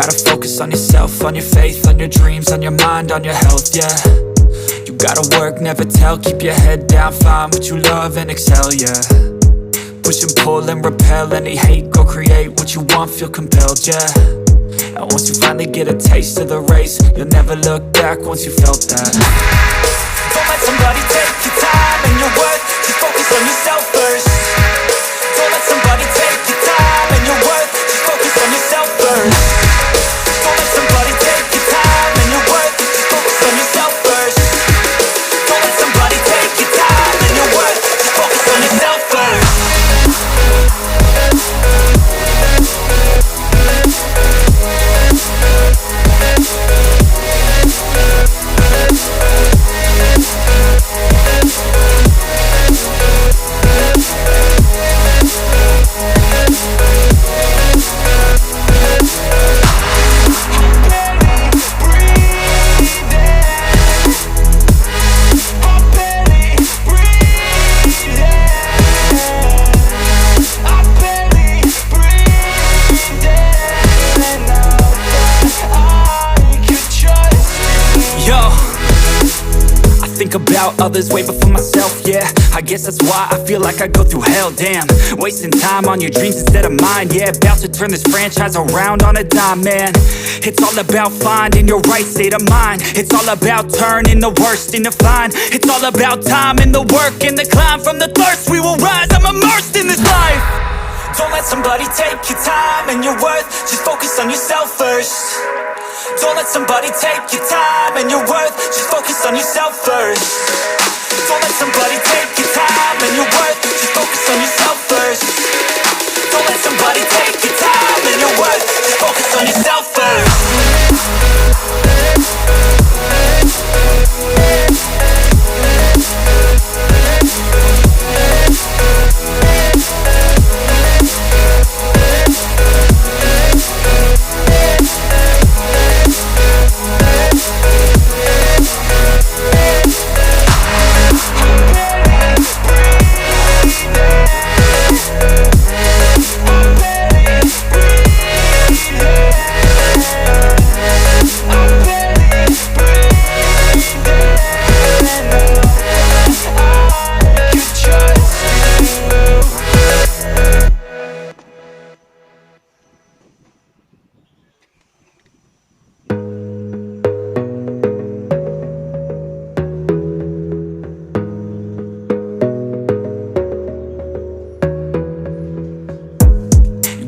gotta focus on yourself, on your faith, on your dreams, on your mind, on your health, yeah. You gotta work, never tell, keep your head down, find what you love and excel, yeah. Push and pull and repel any hate, go create what you want, feel compelled, yeah. And once you finally get a taste of the race, you'll never look back once you felt that. Don't let somebody take your time and your worth, just focus on yourself first. Don't let somebody take your time and your worth, just focus on yourself first. Don't let somebody take your time and your worth, just focus on yourself first. Don't let somebody take your time and your worth, just focus on yourself first. Think about others way before myself, yeah. I guess that's why I feel like I go through hell, damn. Wasting time on your dreams instead of mine, yeah. About to turn this franchise around on a dime, man. It's all about finding your right state of mind. It's all about turning the worst into fine. It's all about time and the work and the climb. From the thirst we will rise, I'm immersed in this life. Don't let somebody take your time and your worth, just focus on yourself first. Don't let somebody take your time and your worth, just focus on yourself first. Don't let somebody take your time and your worth, just focus on yourself first. Don't let somebody take your time and your worth, just focus on yourself first.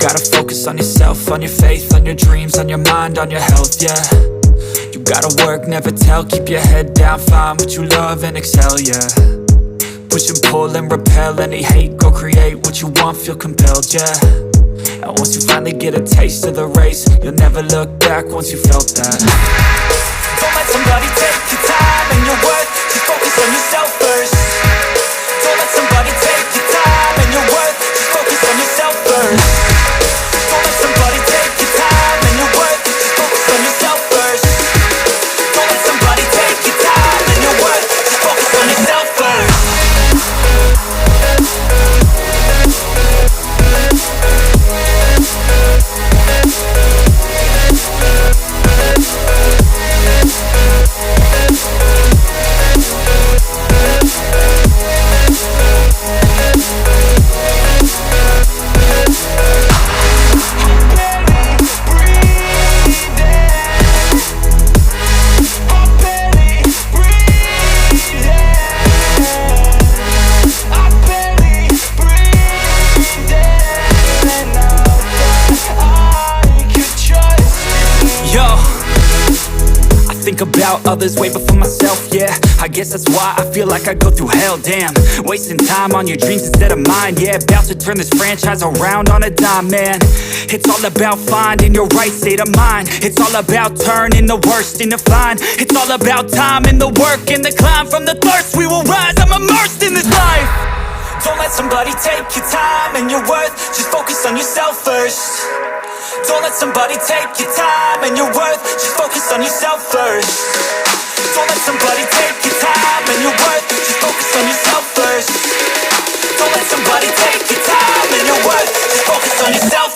Gotta focus on yourself, on your faith, on your dreams, on your mind, on your health, yeah. You gotta work, never tell, keep your head down, find what you love and excel, yeah. Push and pull and repel any hate, go create what you want, feel compelled, yeah. And once you finally get a taste of the race, you'll never look back once you felt that. Don't let somebody take your time and your worth, just focus on yourself first. Don't let somebody take your time and your worth, just focus on yourself first. Don't let somebody take your time and your worth, just focus on yourself first. Don't let somebody take your time and your worth, just focus on yourself first. Think about others way before myself, yeah. I guess that's why I feel like I go through hell, damn. Wasting time on your dreams instead of mine, yeah. About to turn this franchise around on a dime, man. It's all about finding your right state of mind. It's all about turning the worst into fine. It's all about time and the work and the climb. From the thirst we will rise, I'm immersed in this life. Don't let somebody take your time and your worth, just focus on yourself first. Don't let somebody take your time and your worth, just focus on yourself first. Don't let somebody take your time and your worth, just focus on yourself first. Don't let somebody take your time and your worth, just focus on yourself